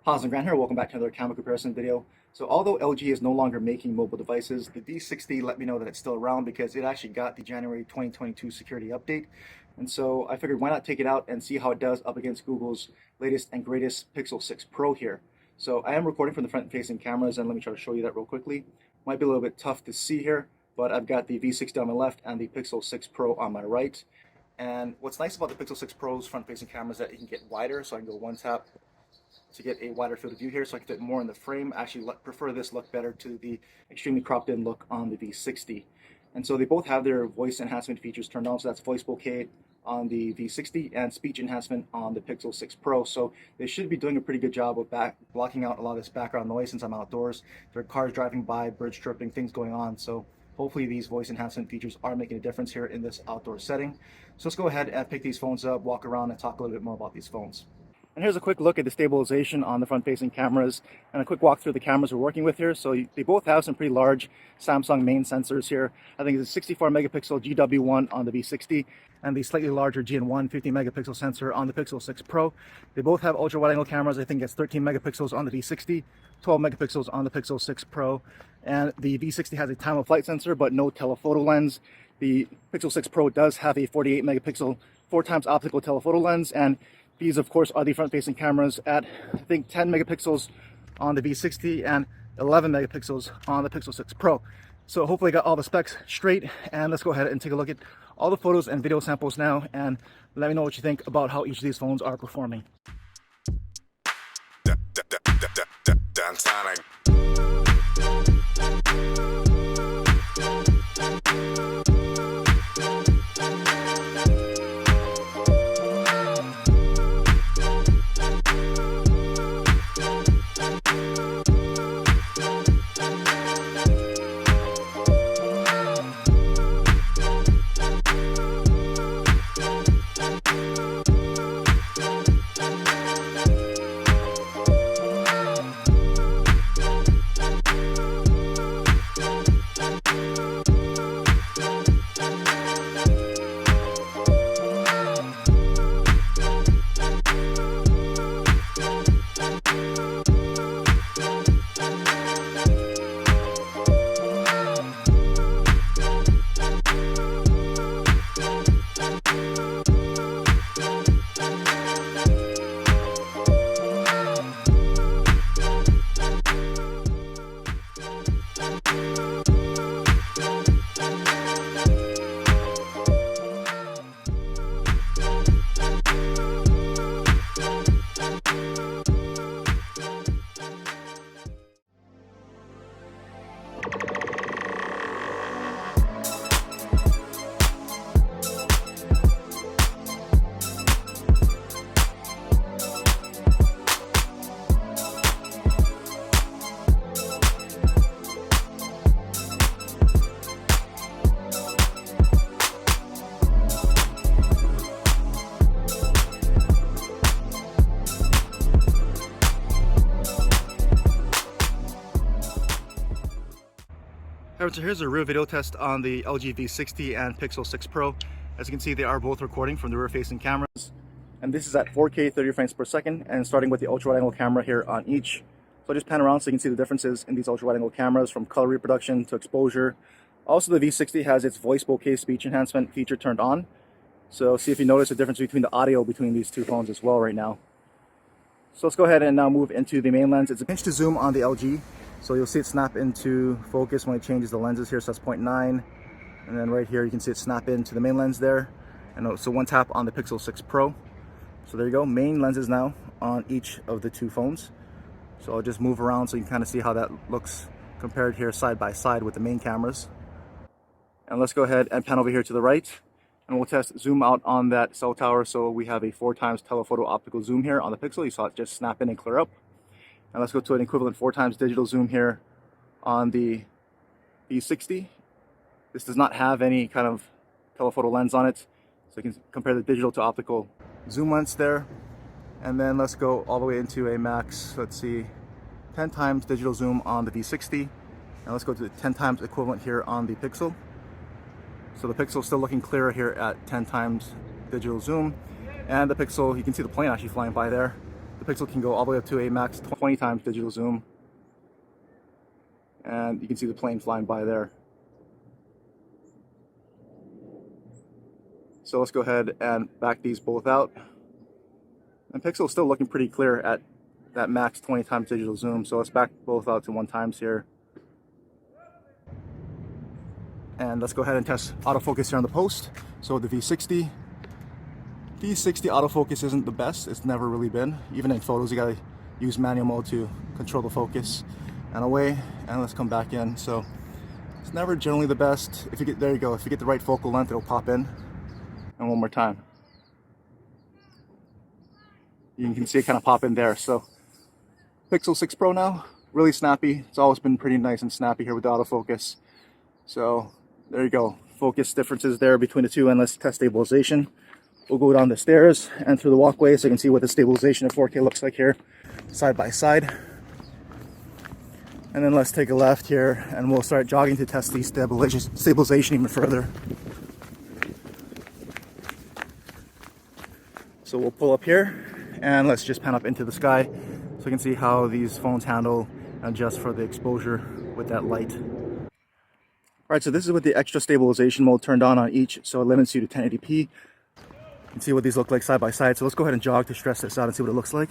Howzit Grant here. Welcome back to another camera comparison video. So although LG is no longer making mobile devices, the V60 let me know that it's still around because it actually got the January 2022 security update. And so I figured why not take it out and see how it does up against Google's latest and greatest Pixel 6 Pro here. So I am recording from the front-facing cameras, and let me try to show you that real quickly. Might be a little bit tough to see here, but I've got the V60 on my left and the Pixel 6 Pro on my right. And what's nice about the Pixel 6 Pro's front-facing camera is that it can get wider, so I can go one tap to get a wider field of view here, so I can fit more in the frame. I actually prefer this look better to the extremely cropped in look on the V60. And so they both have their voice enhancement features turned on, so that's voice bokeh on the V60 and speech enhancement on the Pixel 6 Pro. So they should be doing a pretty good job of blocking out a lot of this background noise since I'm outdoors. There are cars driving by, birds chirping, things going on. So hopefully these voice enhancement features are making a difference here in this outdoor setting. So let's go ahead and pick these phones up, walk around, and talk a little bit more about these phones. And here's a quick look at the stabilization on the front-facing cameras and a quick walk through the cameras we're working with here. So they both have some pretty large Samsung main sensors here. I think it's a 64 megapixel GW1 on the V60 and the slightly larger GN1 50 megapixel sensor on the Pixel 6 Pro. They both have ultra wide angle cameras. I think it's 13 megapixels on the V60, 12 megapixels on the Pixel 6 Pro. And the V60 has a time of flight sensor but no telephoto lens. The Pixel 6 Pro does have a 48 megapixel 4x optical telephoto lens, and these, of course, are the front-facing cameras at, I think, 10 megapixels on the V60 and 11 megapixels on the Pixel 6 Pro. So hopefully I got all the specs straight, and let's go ahead and take a look at all the photos and video samples now, and let me know what you think about how each of these phones are performing. So here's a real video test on the LG V60 and Pixel 6 Pro. As you can see, they are both recording from the rear-facing cameras. And this is at 4K 30 frames per second, and starting with the ultra-wide-angle camera here on each. So I'll just pan around so you can see the differences in these ultra-wide-angle cameras from color reproduction to exposure. Also, the V60 has its voice bokeh speech enhancement feature turned on. So see if you notice the difference between the audio between these two phones as well right now. So let's go ahead and now move into the main lens. It's a pinch to zoom on the LG. So you'll see it snap into focus when it changes the lenses here, so that's 0.9. And then right here you can see it snap into the main lens there. And so one tap on the Pixel 6 Pro. So there you go, main lenses now on each of the two phones. So I'll just move around so you can kind of see how that looks compared here side by side with the main cameras. And let's go ahead and pan over here to the right. And we'll test zoom out on that cell tower. So we have a 4x telephoto optical zoom here on the Pixel. You saw it just snap in and clear up. And let's go to an equivalent 4x digital zoom here on the V60. This does not have any kind of telephoto lens on it, so you can compare the digital to optical zoom lengths there. And then let's go all the way into a max, let's see, 10x digital zoom on the V60. And let's go to the 10x equivalent here on the Pixel. So the Pixel is still looking clearer here at 10x digital zoom. And the Pixel, you can see the plane actually flying by there. the Pixel can go all the way up to a max 20 times digital zoom. And you can see the plane flying by there. So let's go ahead and back these both out. And Pixel is still looking pretty clear at that max 20 times digital zoom. So let's back both out to 1 times here. And let's go ahead and test autofocus here on the post. So the V60 autofocus isn't the best. It's never really been. Even in photos, you gotta use manual mode to control the focus. And away, and let's come back in. So it's never generally the best. If you get, there you go. If you get the right focal length, it'll pop in. And one more time. You can see it kind of pop in there. So Pixel 6 Pro now, really snappy. It's always been pretty nice and snappy here with the autofocus. So there you go. Focus differences there between the two, and let's test stabilization. We'll go down the stairs and through the walkway so you can see what the stabilization of 4K looks like here, side by side. And then let's take a left here and we'll start jogging to test the stabilization even further. So we'll pull up here and let's just pan up into the sky so you can see how these phones handle and adjust for the exposure with that light. Alright, so this is with the extra stabilization mode turned on each, so it limits you to 1080p. You can see what these look like side by side. So let's go ahead and jog to stress this out and see what it looks like.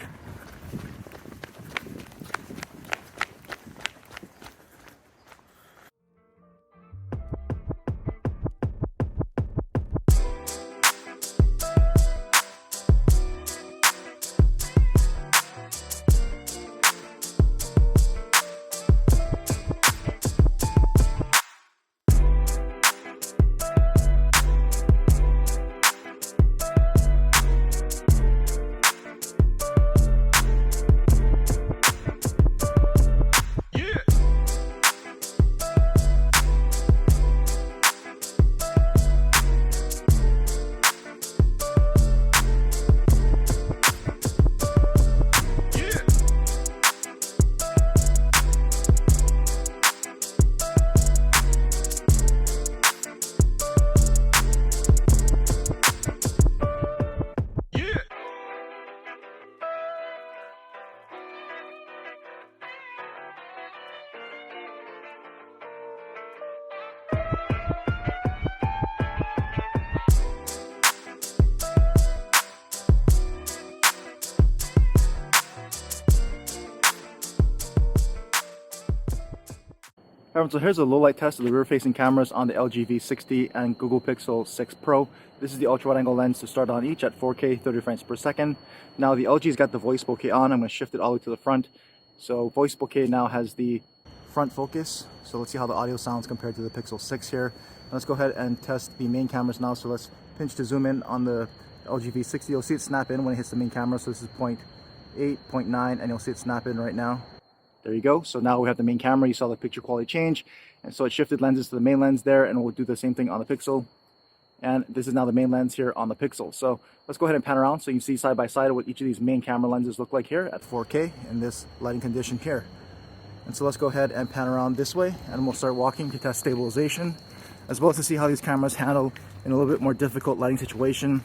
So here's a low light test of the rear facing cameras on the LG V60 and Google Pixel 6 Pro. This is the ultra wide angle lens to start on each at 4K 30 frames per second. Now the LG's got the voice bokeh on. I'm going to shift it all the way to the front. So voice bokeh now has the front focus. So let's see how the audio sounds compared to the Pixel 6 here. And let's go ahead and test the main cameras now. So let's pinch to zoom in on the LG V60. You'll see it snap in when it hits the main camera. So this is 0.8, 0.9, and you'll see it snap in right now. There you go. So now we have the main camera. You saw the picture quality change. And so it shifted lenses to the main lens there, and we'll do the same thing on the Pixel. And this is now the main lens here on the Pixel. So let's go ahead and pan around so you can see side by side what each of these main camera lenses look like here at 4K in this lighting condition here. And so let's go ahead and pan around this way, and we'll start walking to test stabilization, as well as to see how these cameras handle in a little bit more difficult lighting situation.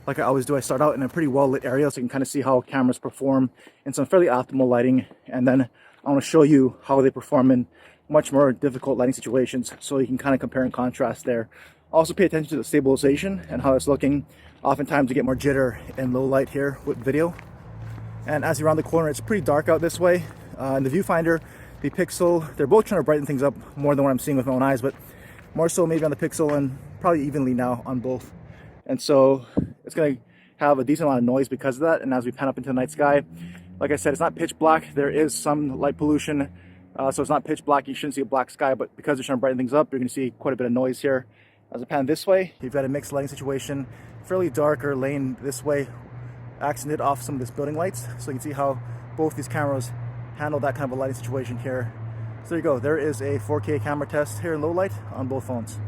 Like I always do, I start out in a pretty well lit area so you can kind of see how cameras perform in some fairly optimal lighting, and then I want to show you how they perform in much more difficult lighting situations so you can kind of compare and contrast there. Also pay attention to the stabilization and how it's looking. Oftentimes you get more jitter in low light here with video. And as you're around the corner, it's pretty dark out this way. In the viewfinder, the Pixel, they're both trying to brighten things up more than what I'm seeing with my own eyes, but more so maybe on the Pixel and probably evenly now on both. And so it's going to have a decent amount of noise because of that. And as we pan up into the night sky, like I said, it's not pitch black. There is some light pollution, so it's not pitch black. You shouldn't see a black sky, but because they're trying to brighten things up, you're going to see quite a bit of noise here. As I pan this way, you've got a mixed lighting situation, fairly darker lane this way, accented off some of this building lights. So you can see how both these cameras handle that kind of a lighting situation here. So there you go. There is a 4K camera test here in low light on both phones.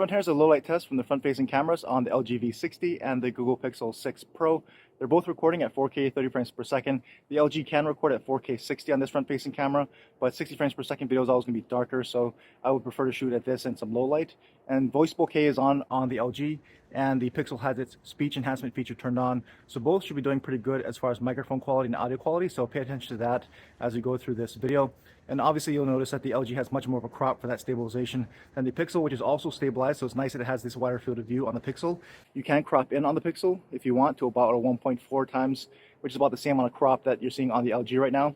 everyone, here's a low light test from the front facing cameras on the LG V60 and the Google Pixel 6 Pro. They're both recording at 4K 30 frames per second. The LG can record at 4K 60 on this front facing camera, but 60 frames per second video is always going to be darker, so I would prefer to shoot at this and some low light. And voice bokeh is on the LG, and the Pixel has its speech enhancement feature turned on, so both should be doing pretty good as far as microphone quality and audio quality, so pay attention to that as we go through this video. And obviously you'll notice that the LG has much more of a crop for that stabilization than the Pixel, which is also stabilized, so it's nice that it has this wider field of view on the Pixel. You can crop in on the Pixel if you want to about a 1.4 times, which is about the same amount of crop that you're seeing on the LG right now.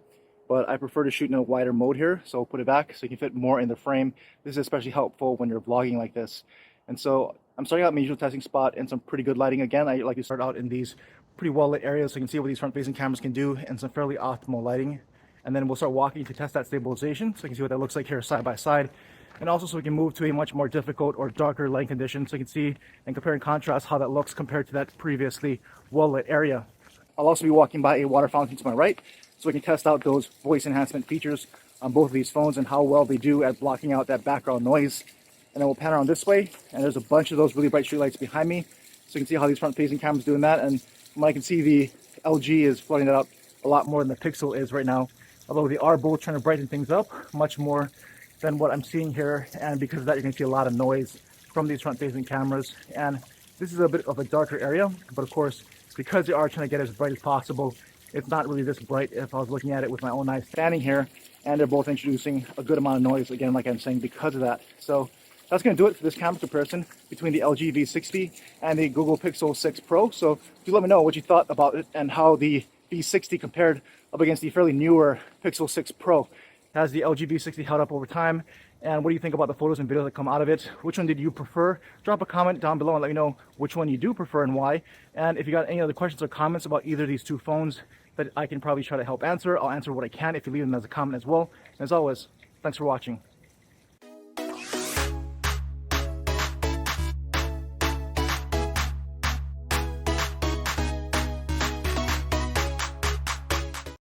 But I prefer to shoot in a wider mode here, so I'll put it back so you can fit more in the frame. This is especially helpful when you're vlogging like this. And so I'm starting out in my usual testing spot in some pretty good lighting. Again, I like to start out in these pretty well lit areas so you can see what these front facing cameras can do and some fairly optimal lighting. And then we'll start walking to test that stabilization so you can see what that looks like here side by side. And also so we can move to a much more difficult or darker lighting condition so you can see and compare and contrast how that looks compared to that previously well lit area. I'll also be walking by a water fountain to my right so we can test out those voice enhancement features on both of these phones and how well they do at blocking out that background noise. And then we'll pan around this way, and there's a bunch of those really bright street lights behind me so you can see how these front facing cameras doing that. And from what I can see, the LG is flooding that up a lot more than the Pixel is right now, although they are both trying to brighten things up much more than what I'm seeing here. And because of that, you're going to see a lot of noise from these front facing cameras. And this is a bit of a darker area, but of course, because they are trying to get as bright as possible, it's not really this bright if I was looking at it with my own eyes standing here. And they're both introducing a good amount of noise, again, like I'm saying, because of that. So that's going to do it for this camera comparison between the LG V60 and the Google Pixel 6 Pro. So do let me know what you thought about it and how the V60 compared up against the fairly newer Pixel 6 Pro. Has the LG V60 held up over time? And what do you think about the photos and videos that come out of it? Which one did you prefer? Drop a comment down below and let me know which one you do prefer and why. And if you got any other questions or comments about either of these two phones that I can probably try to help answer, I'll answer what I can if you leave them as a comment as well. And as always, thanks for watching.